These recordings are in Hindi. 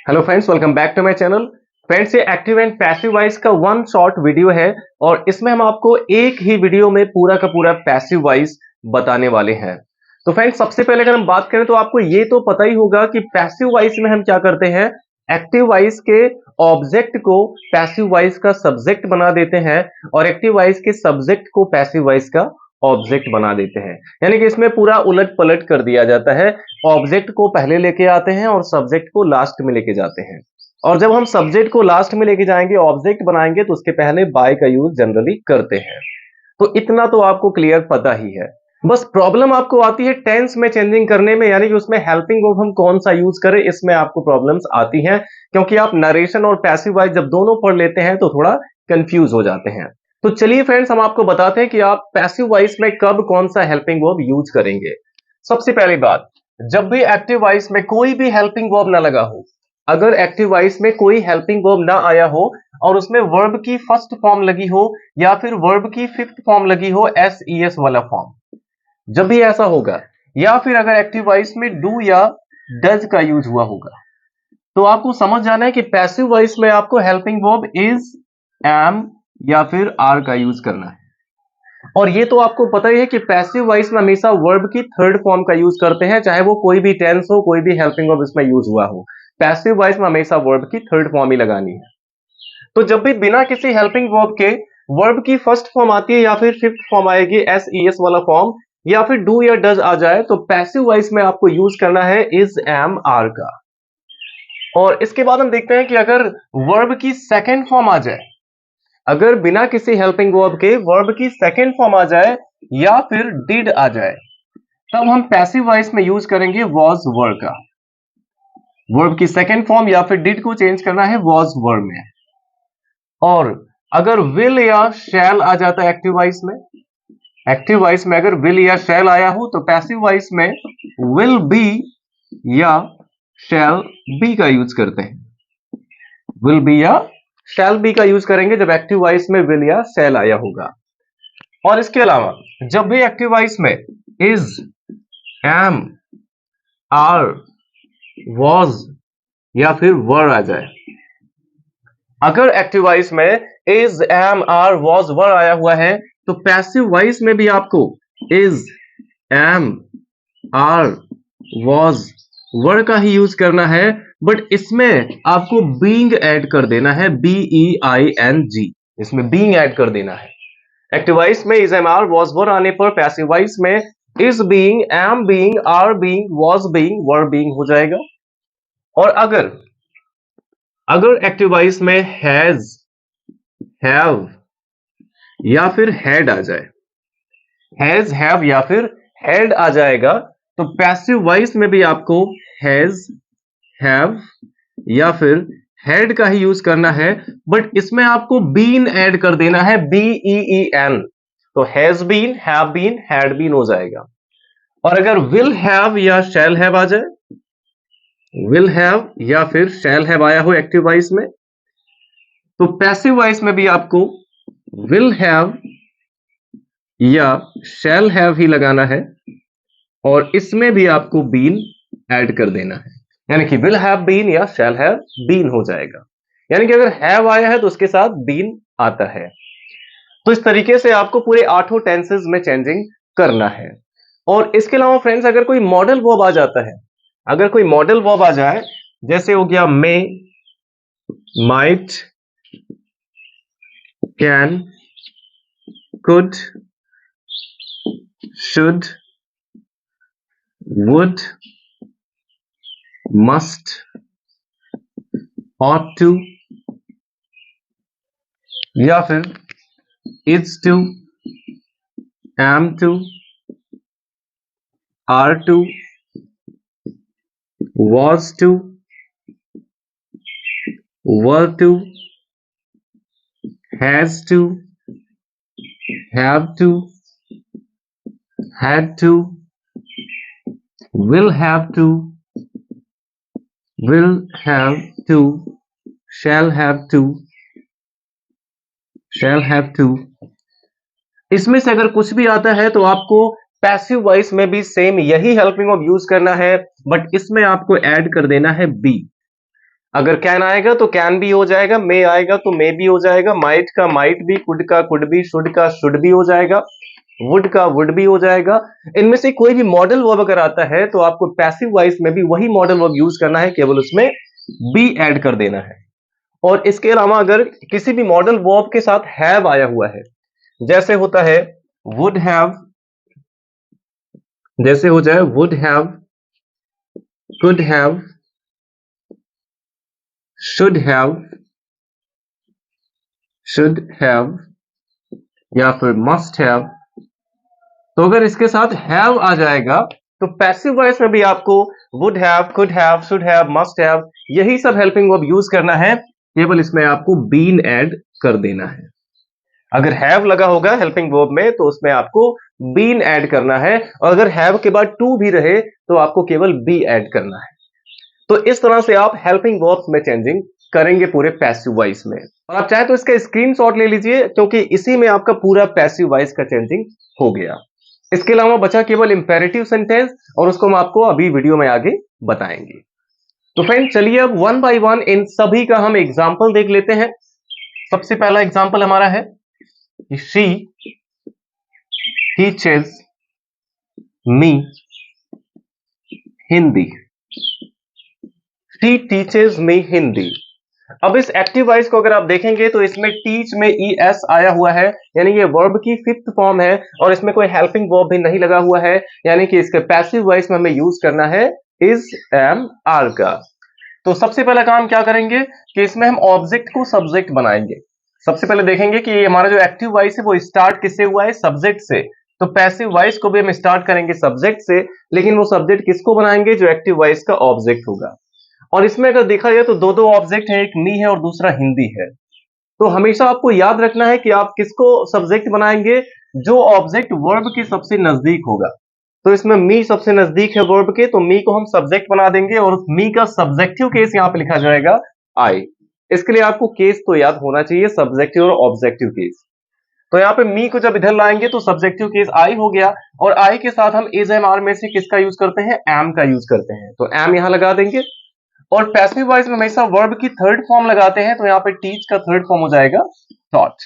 Hello friends, welcome back to my channel. Friends, ये एक्टिव एंड पैसिव वॉइस का वन शॉर्ट वीडियो है और इसमें हम आपको एक ही वीडियो में पूरा का पूरा पैसिव वॉइस बताने वाले हैं। तो फ्रेंड्स, सबसे पहले अगर हम बात करें तो आपको ये तो पता ही होगा कि पैसिव वॉइस में हम क्या करते हैं, एक्टिव वॉइस के ऑब्जेक्ट को पैसिव वॉइस का सब्जेक्ट बना देते हैं और एक्टिव वॉइस के सब्जेक्ट को पैसिव वॉइस का ऑब्जेक्ट बना देते हैं। यानी कि इसमें पूरा उलट पलट कर दिया जाता है। ऑब्जेक्ट को पहले लेके आते हैं और सब्जेक्ट को लास्ट में लेके जाते हैं। और जब हम सब्जेक्ट को लास्ट में लेके जाएंगे, ऑब्जेक्ट बनाएंगे, तो उसके पहले बाय का यूज जनरली करते हैं। तो इतना तो आपको क्लियर पता ही है। बस प्रॉब्लम आपको आती है टेंस में चेंजिंग करने में, यानी कि उसमें हेल्पिंग वर्ब हम कौन सा यूज करें, इसमें आपको प्रॉब्लम्स आती हैं क्योंकि आप नरेशन और पैसिव वॉइस जब दोनों पढ़ लेते हैं तो थोड़ा कंफ्यूज हो जाते हैं। तो चलिए फ्रेंड्स, हम आपको बताते हैं कि आप पैसिव वॉइस में कब कौन सा हेल्पिंग वर्ब यूज करेंगे। सबसे पहली बात, जब भी एक्टिव वॉइस में कोई भी हेल्पिंग वर्ब ना लगा हो, अगर एक्टिव वॉइस में कोई हेल्पिंग वर्ब ना आया हो और उसमें वर्ब की फर्स्ट फॉर्म लगी हो या फिर वर्ब की फिफ्थ फॉर्म लगी हो, एस ई एस वाला फॉर्म, जब भी ऐसा होगा, या फिर अगर एक्टिव वॉइस में डू या डज का यूज हुआ होगा, तो आपको समझ जाना है कि पैसिव वॉइस में आपको हेल्पिंग वर्ब इज, एम या फिर आर का यूज करना है। और ये तो आपको पता ही है कि पैसिव वॉइस में हमेशा वर्ब की थर्ड फॉर्म का यूज करते हैं, चाहे वो कोई भी टेंस हो, कोई भी हेल्पिंग वर्ब इसमें यूज हुआ हो, पैसिव वॉइस में हमेशा वर्ब की थर्ड फॉर्म ही लगानी है। तो जब भी बिना किसी हेल्पिंग वर्ब के वर्ब की फर्स्ट फॉर्म आती है या फिर फिफ्थ फॉर्म आएगी, एस ई एस वाला फॉर्म, या फिर डू या डज आ जाए, तो पैसिव वॉइस में आपको यूज करना है इज, एम, आर का। और इसके बाद हम देखते हैं कि अगर वर्ब की सेकेंड फॉर्म आ जाए, अगर बिना किसी हेल्पिंग वर्ब के वर्ब की सेकेंड फॉर्म आ जाए या फिर डिड आ जाए, तब हम पैसिव वॉइस में यूज करेंगे वॉज वर का। वर्ब की सेकेंड फॉर्म या फिर डिड को चेंज करना है वॉज वर में। और अगर विल या शैल आ जाता है एक्टिव वॉइस में, एक्टिव वॉइस में अगर विल या शैल आया हो तो पैसिव वॉइस में विल बी या शैल बी का यूज करते हैं। विल बी या शैल बी का यूज करेंगे जब एक्टिव वॉइस में विल या शैल आया होगा। और इसके अलावा जब भी एक्टिव वॉइस में इज, एम, आर, वॉज या फिर वर आ जाए, अगर एक्टिव वॉइस में इज, एम, आर, वॉज, वर आया हुआ है, तो पैसिव वॉइस में भी आपको इज, एम, आर, वॉज, वर का ही यूज करना है, बट इसमें आपको बीइंग ऐड कर देना है, BEING, इसमें बीइंग ऐड कर देना है। एक्टिव वॉइस में is, am, are, was, were आने पर पैसिव वॉइस में is being, am being, are being, was being, were being हो जाएगा। और अगर एक्टिव वॉइस में हैज, हैव या फिर हैड आ जाए, हैज, हैव या फिर हैड आ जाएगा, तो पैसिव वॉइस में भी आपको हैज, हैव या फिर हैड का ही यूज करना है, बट इसमें आपको बीन ऐड कर देना है, BEEN, तो has been, have been, had been हो जाएगा। और अगर विल हैव या शैल हैव आ जाए, विल हैव या फिर शैल हैव आया हो एक्टिव वॉइस में, तो पैसिव वॉइस में भी आपको विल हैव या शैल हैव ही लगाना है और इसमें भी आपको बीन ऐड कर देना है, यानी कि विल हैव बीन या शैल हैव बीन हो जाएगा। यानी कि अगर हैव आया है तो उसके साथ बीन आता है। तो इस तरीके से आपको पूरे 8 टेंसेस में चेंजिंग करना है। और इसके अलावा फ्रेंड्स, अगर कोई मॉडल वर्ब आ जाता है, अगर कोई मॉडल वर्ब आ जाए, जैसे हो गया may, might, can, could, should, would, must, ought to या फिर is to, am to, are to, was to, were to, has to, have to, had to, will have to, shall have to, इसमें से अगर कुछ भी आता है तो आपको पैसिव वॉइस में भी सेम यही हेल्पिंग वर्ब यूज करना है, बट इसमें आपको ऐड कर देना है बी। अगर कैन आएगा तो कैन भी हो जाएगा, मे आएगा तो मे भी हो जाएगा, माइट का माइट भी, कुड का कुड भी, शुड का शुड भी हो जाएगा, वुड का वुड भी हो जाएगा। इनमें से कोई भी मॉडल वर्ब अगर आता है तो आपको पैसिव वॉइस में भी वही मॉडल वर्ब यूज करना है, केवल उसमें बी ऐड कर देना है। और इसके अलावा अगर किसी भी मॉडल वर्ब के साथ हैव आया हुआ है, जैसे होता है वुड हैव, जैसे हो जाए would have, could have, should have, should have, या फिर मस्ट हैव, तो अगर इसके साथ हैव आ जाएगा तो पैसिव वॉइस में भी आपको would have, could have, should have, must have, यही सब हेल्पिंग वर्ब यूज करना है, केवल इसमें आपको बीन ऐड कर देना है। अगर हैव लगा होगा हेल्पिंग वर्ब में तो उसमें आपको बीन ऐड करना है, और अगर हैव के बाद टू भी रहे तो आपको केवल बी ऐड करना है। तो इस तरह से आप हेल्पिंग वर्ब्स में चेंजिंग करेंगे पूरे पैसिव वॉइस में। और आप चाहे तो इसका स्क्रीनशॉट ले लीजिए, क्योंकि इसी में आपका पूरा पैसिव वॉइस का चेंजिंग हो गया। इसके अलावा बचा केवल इंपेरेटिव सेंटेंस, और उसको हम आपको अभी वीडियो में आगे बताएंगे। तो फ्रेंड चलिए अब वन बाय वन इन सभी का हम एग्जाम्पल देख लेते हैं। सबसे पहला एग्जाम्पल हमारा है she teaches me Hindi. She teaches me Hindi. अब इस एक्टिव वॉइस को अगर आप देखेंगे तो इसमें टीच में ई एस आया हुआ है, यानी ये वर्ब की फिफ्थ फॉर्म है, और इसमें कोई हेल्पिंग वर्ब भी नहीं लगा हुआ है, यानी कि इसके पैसिव वॉइस में हमें यूज करना है इज एम आर का। तो सबसे पहला काम क्या करेंगे कि इसमें हम ऑब्जेक्ट को सब्जेक्ट बनाएंगे। सबसे पहले देखेंगे कि हमारा जो एक्टिव वॉइस है वो स्टार्ट किससे हुआ है, सब्जेक्ट से। तो पैसिव वॉइस को भी हम स्टार्ट करेंगे सब्जेक्ट से, लेकिन वो सब्जेक्ट किसको बनाएंगे, जो एक्टिव वॉइस का ऑब्जेक्ट होगा। और इसमें अगर देखा जाए तो दो दो ऑब्जेक्ट है, एक मी है और दूसरा हिंदी है। तो हमेशा आपको याद रखना है कि आप किसको सब्जेक्ट बनाएंगे, जो ऑब्जेक्ट वर्ब के सबसे नजदीक होगा। तो इसमें मी सबसे नजदीक है वर्ब के, तो मी को हम सब्जेक्ट बना देंगे, और उस मी का सब्जेक्टिव केस यहां पे लिखा जाएगा आई। इसके लिए आपको केस तो याद होना चाहिए, सब्जेक्टिव और ऑब्जेक्टिव केस। तो यहाँ पे मी को जब इधर लाएंगे तो सब्जेक्टिव केस आई हो गया, और आई के साथ हम इज एम आर में से किसका यूज करते हैं, एम का यूज करते हैं, तो एम यहां लगा देंगे। और पैसिव वॉइस में हमेशा वर्ब की थर्ड फॉर्म लगाते हैं, तो यहाँ पे टीच का थर्ड फॉर्म हो जाएगा टॉट।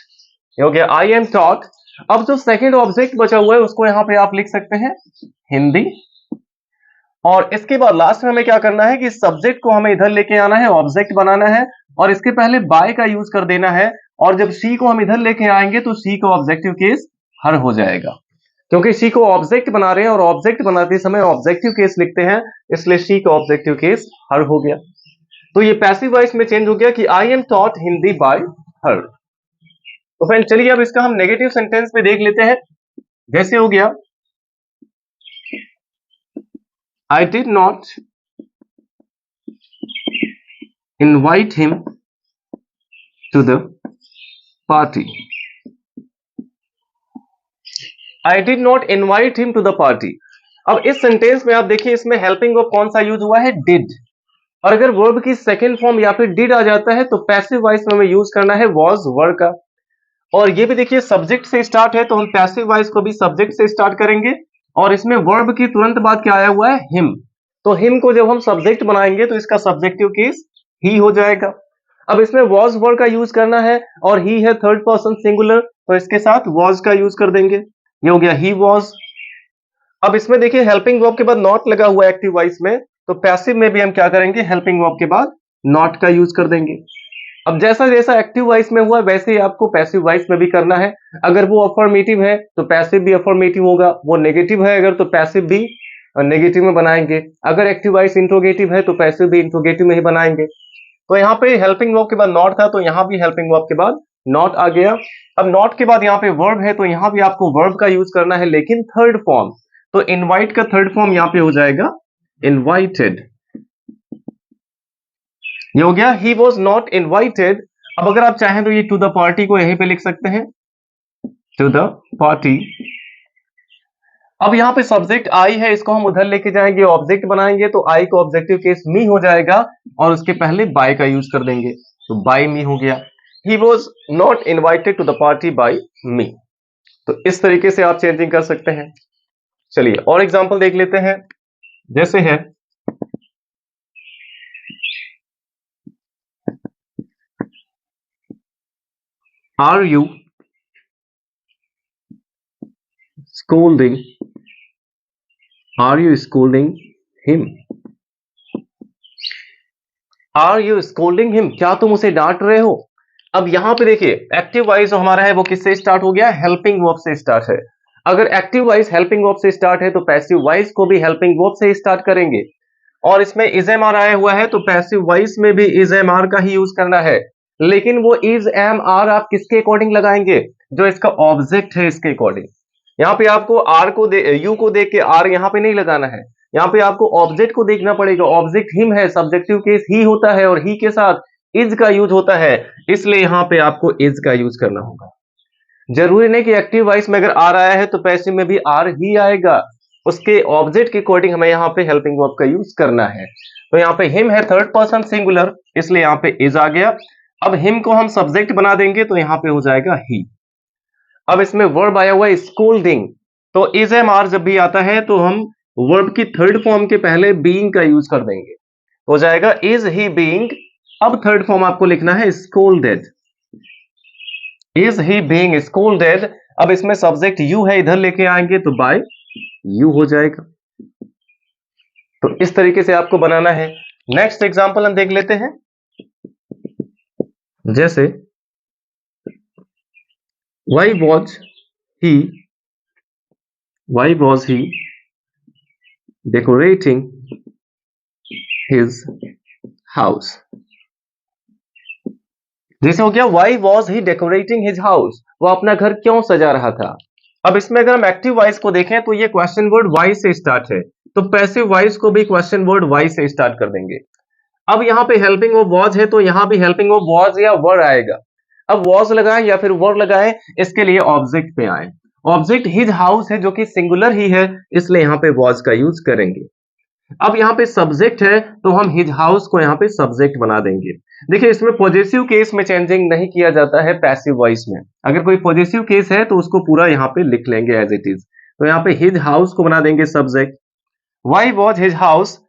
ये हो गया आई एम टॉट। अब जो सेकंड ऑब्जेक्ट बचा हुआ है उसको यहाँ पे आप लिख सकते हैं हिंदी। और इसके बाद लास्ट में हमें क्या करना है कि सब्जेक्ट को हमें इधर लेके आना है, ऑब्जेक्ट बनाना है, और इसके पहले बाय का यूज कर देना है। और जब सी को हम इधर लेके आएंगे तो सी का ऑब्जेक्टिव केस हर हो जाएगा, क्योंकि सी को ऑब्जेक्ट बना रहे हैं और ऑब्जेक्ट बनाते समय ऑब्जेक्टिव केस लिखते हैं, इसलिए सी का ऑब्जेक्टिव केस हर हो गया। तो ये पैसिव वॉइस में चेंज हो गया कि I am taught Hindi bye हर। तो फ्रेंड चलिए अब इसका हम नेगेटिव सेंटेंस में देख लेते हैं। जैसे हो गया I did not invite him to the party. I did not invite him to the party. अब इस सेंटेंस में आप देखिए इसमें हेल्पिंग वर्ब कौन सा यूज हुआ है, डिड। और अगर वर्ब की सेकंड फॉर्म या फिर डिड आ जाता है तो पैसिव वॉइस में हमें यूज करना है वाज वर का। और ये भी देखिए सब्जेक्ट से स्टार्ट है, तो हम पैसिव वॉइस को भी सब्जेक्ट से स्टार्ट करेंगे। और इसमें वर्ब की तुरंत बाद क्या आया हुआ है, हिम। तो हिम को जब हम सब्जेक्ट बनाएंगे तो इसका सब्जेक्टिव केस ही हो जाएगा। अब इसमें वॉज वर का यूज करना है, और ही है थर्ड पर्सन सिंगुलर, तो इसके साथ वॉज का यूज कर देंगे। ये हो गया ही वॉज। अब इसमें देखिए हेल्पिंग वर्ब के बाद नॉट लगा हुआ है एक्टिव वॉइस में, तो पैसिव में भी हम क्या करेंगे, हेल्पिंग वर्ब के बाद नॉट का यूज कर देंगे। अब जैसा जैसा एक्टिव वॉइस में हुआ वैसे ही आपको पैसिव वॉइस में भी करना है। अगर वो अफर्मेटिव है तो पैसिव भी अफर्मेटिव होगा, वो नेगेटिव है अगर तो पैसिव भी नेगेटिव में बनाएंगे। अगर एक्टिव वॉइस इंट्रोगेटिव है तो पैसिव भी इंट्रोगेटिव में ही बनाएंगे। तो यहाँ पे हेल्पिंग वर्ब के बाद नॉट था, तो यहाँ भी हेल्पिंग वर्ब के बाद नॉट आ गया। अब नॉट के बाद यहाँ पे वर्ब है, तो यहाँ भी आपको वर्ब का यूज करना है, लेकिन थर्ड फॉर्म। तो इनवाइट का थर्ड फॉर्म यहाँ पे हो जाएगा इनवाइटेड। ये हो गया ही वॉज नॉट इनवाइटेड। अब अगर आप चाहें तो ये टू द पार्टी को यहीं पे लिख सकते हैं, टू द पार्टी। अब यहाँ पे सब्जेक्ट आई है, इसको हम उधर लेके जाएंगे, ऑब्जेक्ट बनाएंगे, तो आई का ऑब्जेक्टिव केस मी हो जाएगा, और उसके पहले बाय का यूज कर देंगे, तो बाय मी हो गया। He was not invited to the party by me. तो इस तरीके से आप चेंजिंग कर सकते हैं। चलिए और एग्जाम्पल देख लेते हैं। जैसे है are you scolding, are you scolding him, are you scolding him, क्या तुम उसे डांट रहे हो। अब यहां पे देखिए एक्टिव वॉइस जो हमारा है वो किससे स्टार्ट हो गया, हेल्पिंग वर्ब से स्टार्ट है। अगर एक्टिव वॉइस हेल्पिंग वर्ब से स्टार्ट है तो पैसिव वॉइस को भी हेल्पिंग वर्ब से स्टार्ट करेंगे। और इसमें इज एम आर आया हुआ है तो पैसिव वॉइस में भी इज एम आर का ही यूज करना है। लेकिन वो इज एम आर आप किसके अकॉर्डिंग लगाएंगे, जो इसका ऑब्जेक्ट है इसके अकॉर्डिंग। यहाँ पे आपको आर को यू को देख के आर यहाँ पे नहीं लगाना है, यहाँ पे आपको ऑब्जेक्ट को देखना पड़ेगा। ऑब्जेक्ट हिम है, सब्जेक्टिव केस ही होता है और ही के साथ इज का यूज होता है, इसलिए यहाँ पे आपको इज का यूज करना होगा। जरूरी नहीं कि एक्टिव वॉइस में अगर आर आया है तो पैसिव में भी आर ही आएगा, उसके ऑब्जेक्ट के अकॉर्डिंग हमें यहाँ पे हेल्पिंग वर्ब का यूज करना है। तो यहाँ पे हिम है थर्ड पर्सन सिंगुलर, इसलिए यहाँ पे इज आ गया। अब हिम को हम सब्जेक्ट बना देंगे तो यहाँ पे हो जाएगा ही। अब इसमें वर्ब आया हुआ है स्कोल्डिंग, तो इज एम आर जब भी आता है तो हम वर्ब की थर्ड फॉर्म के पहले बीइंग का यूज कर देंगे, हो जाएगा इज ही बीइंग। अब थर्ड फॉर्म आपको लिखना है scolded, is he being scolded. अब इसमें सब्जेक्ट यू है, इधर लेके आएंगे तो बाय यू हो जाएगा। तो इस तरीके से आपको बनाना है। नेक्स्ट एग्जांपल हम देख लेते हैं, जैसे why was he why was he decorating his house। जैसे हो गया why was he decorating his house, वो अपना घर क्यों सजा रहा था। अब इसमें अगर हम एक्टिव वॉइस को देखें तो ये क्वेश्चन वर्ड why से स्टार्ट है, तो पैसिव वॉइस को भी क्वेश्चन वर्ड why से स्टार्ट कर देंगे। अब यहाँ पे हेल्पिंग वर्ब was है तो यहाँ भी हेल्पिंग वर्ब was या वर आएगा। अब was लगाएं या फिर वर लगाएं, इसके लिए ऑब्जेक्ट पे आए। ऑब्जेक्ट हिज हाउस है जो कि सिंगुलर ही है, इसलिए यहाँ पे was का यूज करेंगे। अब यहाँ पे सब्जेक्ट है तो हम हिज हाउस को यहाँ पे सब्जेक्ट बना देंगे। देखिए इसमें पॉजिटिव केस में चेंजिंग नहीं किया जाता है पैसिव वॉइस में। अगर कोई पॉजिटिव केस है तो उसको पूरा यहाँ पे लिख लेंगे एज इट इज। तो यहाँ पे हिज हाउस को बना देंगे subject, why was his house.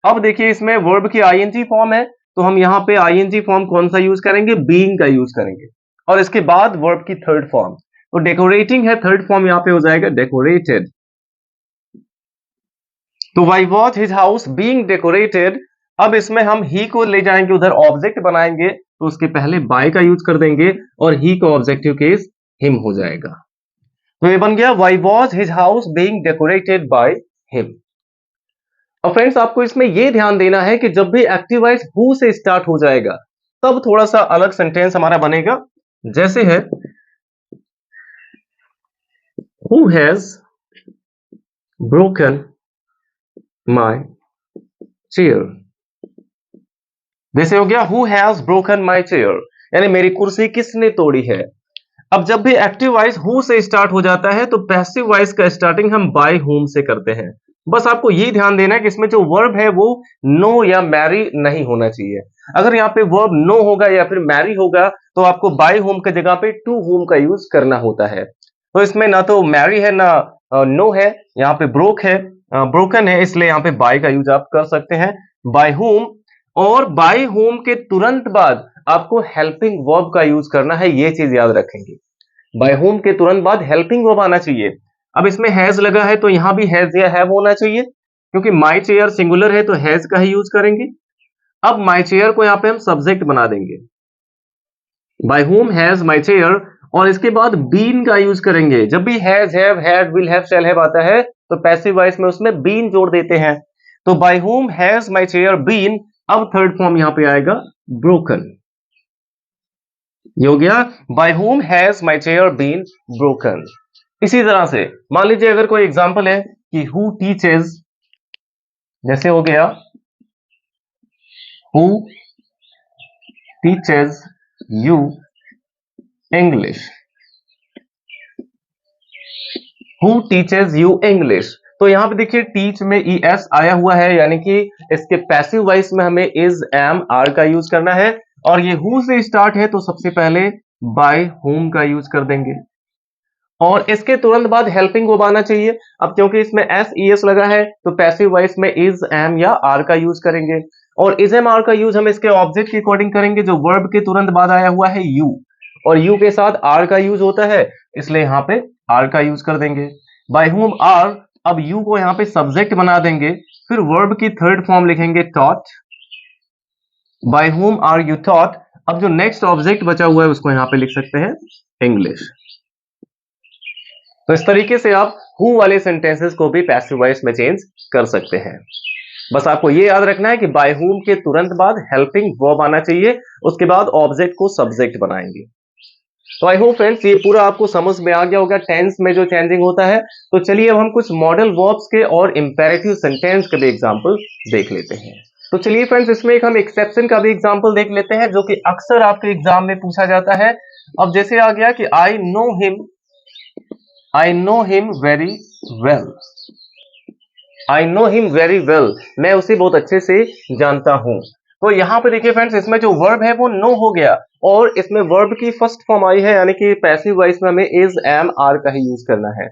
अब देखिए इसमें वर्ब की आईएनजी फॉर्म है तो हम यहाँ पे आईएनजी फॉर्म कौन सा यूज करेंगे, बीइंग का यूज करेंगे। और इसके बाद वर्ब की थर्ड फॉर्म, तो डेकोरेटिंग है थर्ड फॉर्म, यहाँ पे हो जाएगा डेकोरेटेड। तो why was his house being decorated. अब इसमें हम ही को ले जाएंगे उधर, ऑब्जेक्ट बनाएंगे तो उसके पहले बाय का यूज कर देंगे और ही को ऑब्जेक्टिव केस हिम हो जाएगा। तो ये बन गया why was his house being decorated by him. और फ्रेंड्स आपको इसमें यह ध्यान देना है कि जब भी एक्टिव वॉइस हु से स्टार्ट हो जाएगा तब थोड़ा सा अलग सेंटेंस हमारा बनेगा। जैसे है who has broken my chair. जैसे हो गया who has broken my chair, यानी मेरी कुर्सी किसने तोड़ी है। अब जब भी एक्टिव वॉइस हु से स्टार्ट हो जाता है तो पैसिव वॉइस का स्टार्टिंग हम बाय हुम से करते हैं। बस आपको यही ध्यान देना है कि इसमें जो वर्ब है वो नो या मैरी नहीं होना चाहिए। अगर यहाँ पे वर्ब नो होगा या फिर मैरी होगा तो आपको बाय होम की जगह पे टू होम का यूज करना होता है। तो इसमें ना तो मैरी है ना नो है, यहाँ पे ब्रोक है, ब्रोकन है, इसलिए यहाँ पे बाय का यूज आप कर सकते हैं, बाय होम। और बाय होम के तुरंत बाद आपको हेल्पिंग वर्ब का यूज करना है, ये चीज याद रखेंगे। बाय होम के तुरंत बाद हेल्पिंग वर्ब आना चाहिए। अब इसमें हैज लगा है तो यहां भी हैज या हैव होना चाहिए, क्योंकि माई चेयर सिंगुलर है तो हैज का ही यूज करेंगे। अब माई चेयर को यहां पे हम सब्जेक्ट बना देंगे, by whom has my chair, और इसके बाद बीन का यूज करेंगे। जब भी has have had will have shall have आता है तो पैसिव वॉइस में उसमें बीन जोड़ देते हैं। तो by whom has my chair been. अब थर्ड फॉर्म यहां पे आएगा ब्रोकन, ये हो गया by whom has my chair been broken. इसी तरह से मान लीजिए अगर कोई एग्जांपल है कि हु टीचेस, जैसे हो गया who teaches you English, who teaches you English. तो यहां पे देखिए टीच में ई एस आया हुआ है, यानी कि इसके पैसिव वॉइस में हमें इज एम आर का यूज करना है। और ये हु से स्टार्ट है तो सबसे पहले बाय होम का यूज कर देंगे और इसके तुरंत बाद हेल्पिंग वर्ब आना चाहिए। अब क्योंकि इसमें एस ई एस लगा है तो पैसिव वॉइस में इज एम या आर का यूज करेंगे। और इज एम आर का यूज हम इसके ऑब्जेक्ट के अकॉर्डिंग करेंगे जो वर्ब के तुरंत बाद आया हुआ है यू। और यू के साथ आर का यूज होता है, इसलिए यहां पे आर का यूज कर देंगे। बाय हुम आर, अब यू को यहां पे सब्जेक्ट बना देंगे, फिर वर्ब की थर्ड फॉर्म लिखेंगे taught. By whom are you taught, अब जो नेक्स्ट ऑब्जेक्ट बचा हुआ है उसको यहां पे लिख सकते हैं इंग्लिश। तो इस तरीके से आप हु वाले सेंटेंसेस को भी पैसिव वॉइस में चेंज कर सकते हैं। बस आपको ये याद रखना है कि बाय हुम के तुरंत बाद हेल्पिंग वर्ब आना चाहिए, उसके बाद ऑब्जेक्ट को सब्जेक्ट बनाएंगे। तो आई होप फ्रेंड्स ये पूरा आपको समझ में आ गया होगा टेंस में जो चेंजिंग होता है। तो चलिए अब हम कुछ मॉडल वर्ब्स के और इंपेरेटिव सेंटेंस के भी एग्जांपल देख लेते हैं। तो चलिए फ्रेंड्स इसमें एक हम एक्सेप्शन का भी एग्जांपल देख लेते हैं जो कि अक्सर आपके एग्जाम में पूछा जाता है। अब जैसे आ गया कि I know him very well. I know him very well, मैं उसे बहुत अच्छे से जानता हूं। तो यहां पे देखिए फ्रेंड्स, इसमें जो वर्ब है वो नो हो गया और इसमें वर्ब की फर्स्ट फॉर्म आई है, यानी कि पैसिव वॉइस में हमें इज, एम, आर का ही यूज करना है।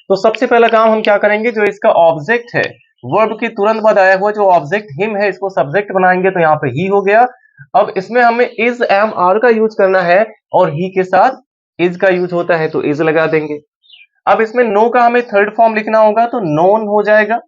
तो सबसे पहला काम हम क्या करेंगे, जो इसका ऑब्जेक्ट है वर्ब के तुरंत बाद आया हुआ जो ऑब्जेक्ट हिम है, इसको सब्जेक्ट बनाएंगे तो यहाँ पे ही हो गया। अब इसमें हमें इज, एम, आर का यूज करना है और ही के साथ इज का यूज होता है तो इज लगा देंगे। अब इसमें नो का हमें थर्ड फॉर्म लिखना होगा तो नोन हो जाएगा।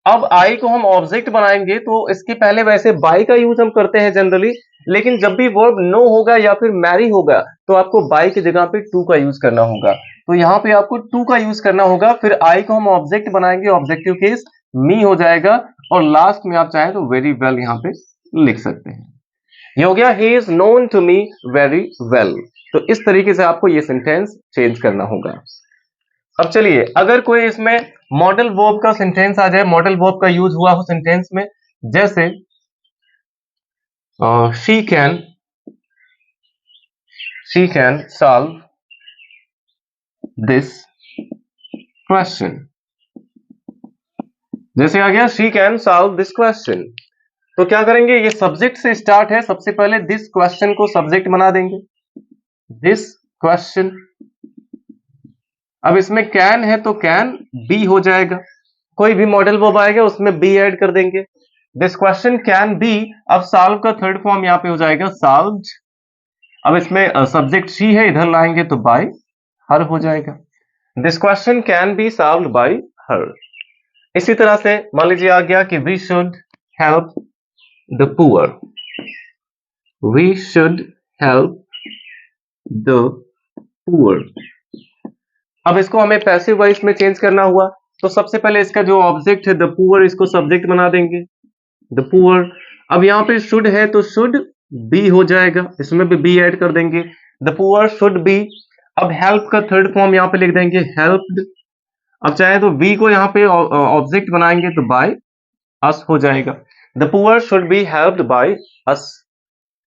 अब आई को हम ऑब्जेक्ट बनाएंगे तो इसके पहले वैसे बाय का यूज हम करते हैं जनरली, लेकिन जब भी वर्ब नो होगा या फिर मैरी होगा तो आपको बाय की जगह पे टू का यूज करना होगा। तो यहाँ पे आपको टू का यूज करना होगा, फिर आई को हम ऑब्जेक्ट बनाएंगे, ऑब्जेक्टिव केस मी हो जाएगा और लास्ट में आप चाहें तो वेरी वेल यहाँ पे लिख सकते हैं। ये हो गया he is known to me very well. तो इस तरीके से आपको ये सेंटेंस चेंज करना होगा। अब चलिए अगर कोई इसमें मॉडल वर्ब का सेंटेंस आ जाए, मॉडल वर्ब का यूज हुआ हो सेंटेंस में, जैसे she can solve this question. जैसे आ गया she can solve this question, तो क्या करेंगे, ये सब्जेक्ट से स्टार्ट है, सबसे पहले दिस क्वेश्चन को सब्जेक्ट बना देंगे, दिस क्वेश्चन। अब इसमें कैन है तो कैन बी हो जाएगा, कोई भी मॉडल वर्ब आएगा उसमें बी ऐड कर देंगे। दिस क्वेश्चन कैन बी, अब सॉल्व का थर्ड फॉर्म यहां पे हो जाएगा सॉल्व्ड। अब इसमें सब्जेक्ट शी है, इधर लाएंगे तो बाय हर हो जाएगा। This question can be solved by her. इसी तरह से मान लीजिए आ गया कि we should help the poor, we should help the poor. अब इसको हमें पैसिव वॉइस में चेंज करना हुआ, तो सबसे पहले इसका जो ऑब्जेक्ट है द पुअर, इसको सब्जेक्ट बना देंगे, द पुअर। अब यहाँ पे शुड है तो शुड बी हो जाएगा, इसमें भी बी ऐड कर देंगे, द पुअर शुड बी। अब हेल्प का थर्ड फॉर्म यहाँ पे लिख देंगे हेल्प्ड। अब चाहे तो बी को यहाँ पे ऑब्जेक्ट बनाएंगे तो बाय अस हो जाएगा, the poor should be helped by us.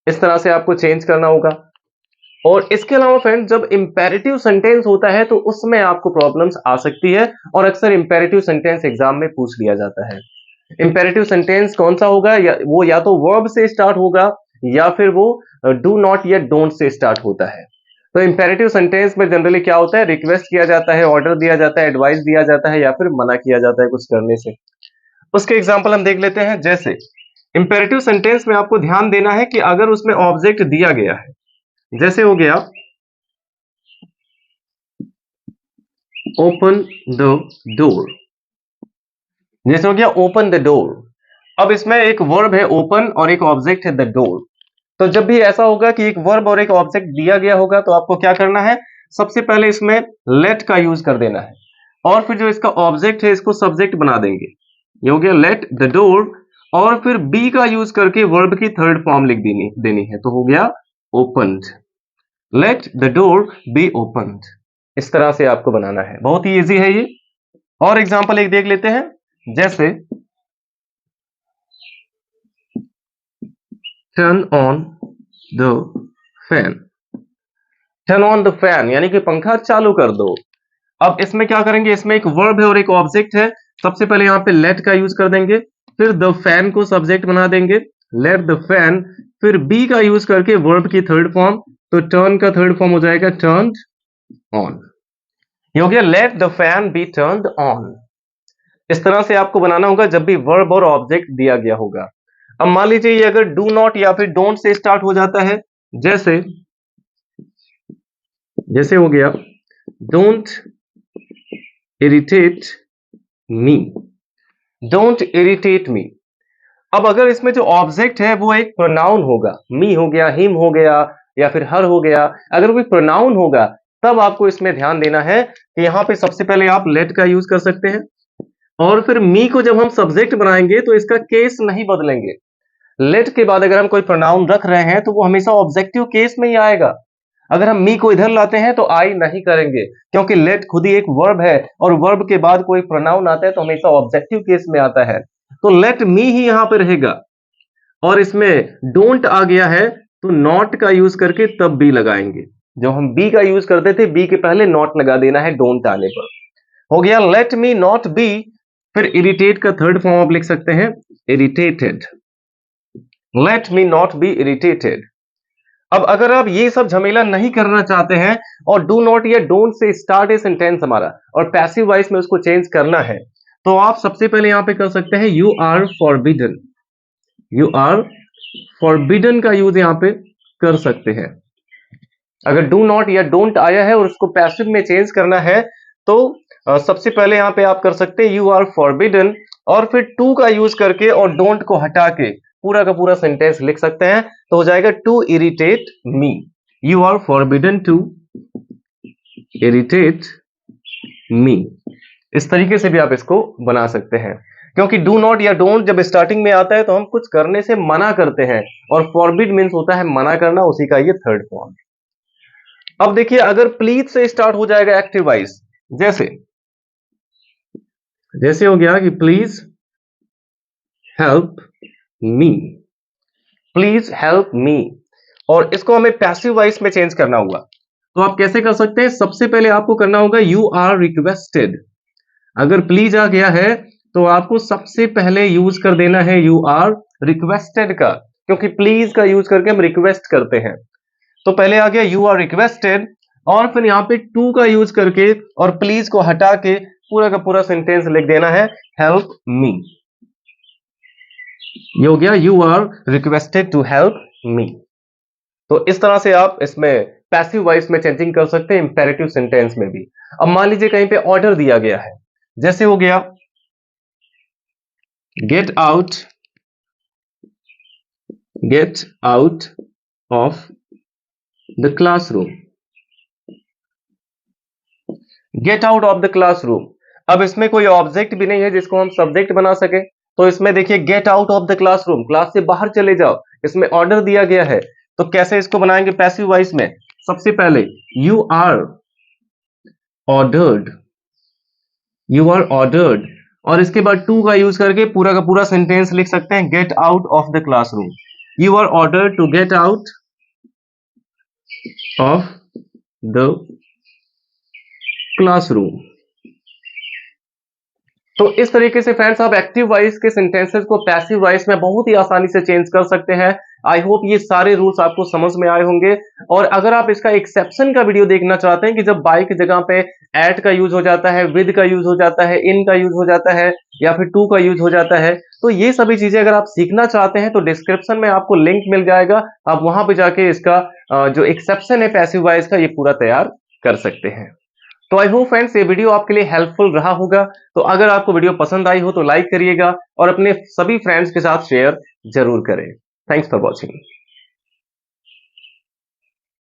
इस तरह से आपको चेंज करना होगा। और इसके अलावा फ्रेंड जब इंपेरेटिव सेंटेंस होता है तो उसमें आपको प्रॉब्लम्स आ सकती है और अक्सर इंपेरेटिव सेंटेंस एग्जाम में पूछ लिया जाता है। इंपेरेटिव सेंटेंस कौन सा होगा, वो या तो वर्ब से स्टार्ट होगा या फिर वो डू नॉट या डोंट से स्टार्ट होता है। तो इंपेरेटिव सेंटेंस में जनरली क्या होता है, रिक्वेस्ट किया जाता है, ऑर्डर दिया जाता है, एडवाइस दिया जाता है या फिर मना किया जाता है कुछ करने से। उसके एग्जाम्पल हम देख लेते हैं। जैसे इंपेरेटिव सेंटेंस में आपको ध्यान देना है कि अगर उसमें ऑब्जेक्ट दिया गया है, जैसे हो गया ओपन द डोर, जैसे हो गया ओपन द डोर। अब इसमें एक वर्ब है ओपन और एक ऑब्जेक्ट है द डोर। तो जब भी ऐसा होगा कि एक वर्ब और एक ऑब्जेक्ट दिया गया होगा तो आपको क्या करना है, सबसे पहले इसमें लेट का यूज कर देना है और फिर जो इसका ऑब्जेक्ट है इसको सब्जेक्ट बना देंगे, ये हो गया लेट द डोर। और फिर बी का यूज करके वर्ब की थर्ड फॉर्म लिख देनी है, तो हो गया opened, let the door be opened. इस तरह से आपको बनाना है, बहुत ही इजी है ये। और एग्जांपल एक देख लेते हैं, जैसे turn on the fan, turn on the fan यानी कि पंखा चालू कर दो। अब इसमें क्या करेंगे, इसमें एक वर्ब है और एक ऑब्जेक्ट है, सबसे पहले यहां पे लेट का यूज कर देंगे, फिर द फैन को सब्जेक्ट बना देंगे, लेट द फैन, फिर बी का यूज करके वर्ब की थर्ड फॉर्म, तो टर्न का थर्ड फॉर्म हो जाएगा टर्न्ड ऑन। ये हो गया let the fan be turned on. इस तरह से आपको बनाना होगा जब भी वर्ब और ऑब्जेक्ट दिया गया होगा। अब मान लीजिए ये अगर डू नॉट या फिर डोंट से स्टार्ट हो जाता है, जैसे जैसे हो गया don't irritate me, don't irritate me. अब अगर इसमें जो ऑब्जेक्ट है वो एक प्रोनाउन होगा, मी हो गया, हिम हो गया, या फिर हर हो गया, अगर कोई प्रोनाउन होगा तब आपको इसमें ध्यान देना है कि यहां पे सबसे पहले आप लेट का यूज कर सकते हैं, और फिर मी को जब हम सब्जेक्ट बनाएंगे तो इसका केस नहीं बदलेंगे। लेट के बाद अगर हम कोई प्रोनाउन रख रहे हैं तो वो हमेशा ऑब्जेक्टिव केस में ही आएगा। अगर हम मी को इधर लाते हैं तो आई नहीं करेंगे, क्योंकि लेट खुद ही एक वर्ब है, और वर्ब के बाद कोई प्रोनाउन आता है तो हमेशा ऑब्जेक्टिव केस में आता है। तो लेट मी ही यहां पे रहेगा, और इसमें डोंट आ गया है तो नॉट का यूज करके तब बी लगाएंगे। जब हम बी का यूज करते थे बी के पहले नॉट लगा देना है डोंट आने पर। हो गया लेट मी नॉट बी। फिर इरिटेट का थर्ड फॉर्म आप लिख सकते हैं irritated, let me not be irritated. अब अगर आप ये सब झमेला नहीं करना चाहते हैं और डू नॉट या don't say start a sentence हमारा, और पैसिव वॉइस में उसको चेंज करना है, तो आप सबसे पहले यहां पे कर सकते हैं you are forbidden, you are forbidden का यूज यहां पे कर सकते हैं। अगर डू नॉट या डोंट आया है और उसको पैसिव में चेंज करना है तो सबसे पहले यहां पे आप कर सकते हैं यू आर फॉरबिडन, और फिर टू का यूज करके और डोंट को हटा के पूरा का पूरा सेंटेंस लिख सकते हैं, तो हो जाएगा to irritate me, you are forbidden to irritate me. इस तरीके से भी आप इसको बना सकते हैं, क्योंकि डू नॉट या डोंट जब स्टार्टिंग में आता है तो हम कुछ करने से मना करते हैं, और फॉरबिड मीन्स होता है मना करना, उसी का ये थर्ड फॉर्म। अब देखिए अगर प्लीज से स्टार्ट हो जाएगा एक्टिव वॉइस, जैसे जैसे हो गया कि please help me, please help me, और इसको हमें पैसिव वॉइस में चेंज करना होगा। तो आप कैसे कर सकते हैं, सबसे पहले आपको करना होगा यू आर रिक्वेस्टेड। अगर प्लीज आ गया है तो आपको सबसे पहले यूज कर देना है यू आर रिक्वेस्टेड का, क्योंकि प्लीज का यूज करके हम रिक्वेस्ट करते हैं। तो पहले आ गया यू आर रिक्वेस्टेड, और फिर यहां पे टू का यूज करके और प्लीज को हटा के पूरा का पूरा सेंटेंस लिख देना है हेल्प मी। ये हो गया you are requested to help me. तो इस तरह से आप इसमें पैसिव वॉइस में चेंजिंग कर सकते हैं, इंपेरेटिव सेंटेंस में भी। अब मान लीजिए कहीं पे ऑर्डर दिया गया है, जैसे हो गया gate out of the classroom, gate out of the classroom. अब इसमें कोई ऑब्जेक्ट भी नहीं है जिसको हम सब्जेक्ट बना सके, तो इसमें देखिए gate out of the classroom, class से बाहर चले जाओ, इसमें ऑर्डर दिया गया है। तो कैसे इसको बनाएंगे पैसिव वॉइस में, सबसे पहले you are ordered, you are ordered, और इसके बाद टू का यूज करके पूरा का पूरा सेंटेंस लिख सकते हैं get out of the classroom, you are ordered to get out of the classroom. तो इस तरीके से फ्रेंड्स आप एक्टिव वॉइस के सेंटेंसेस को पैसिव वॉइस में बहुत ही आसानी से चेंज कर सकते हैं। आई होप ये सारे रूल्स आपको समझ में आए होंगे। और अगर आप इसका एक्सेप्शन का वीडियो देखना चाहते हैं कि जब बाय की जगह पे एट का यूज हो जाता है, विद का यूज हो जाता है, इन का यूज हो जाता है, या फिर टू का यूज हो जाता है, तो ये सभी चीजें अगर आप सीखना चाहते हैं तो डिस्क्रिप्शन में आपको लिंक मिल जाएगा, आप वहां पे जाके इसका जो एक्सेप्शन है पैसिव वॉइस का ये पूरा तैयार कर सकते हैं। तो आई होप फ्रेंड्स ये वीडियो आपके लिए हेल्पफुल रहा होगा। तो अगर आपको वीडियो पसंद आई हो तो लाइक करिएगा और अपने सभी फ्रेंड्स के साथ शेयर जरूर करें। Thanks for watching.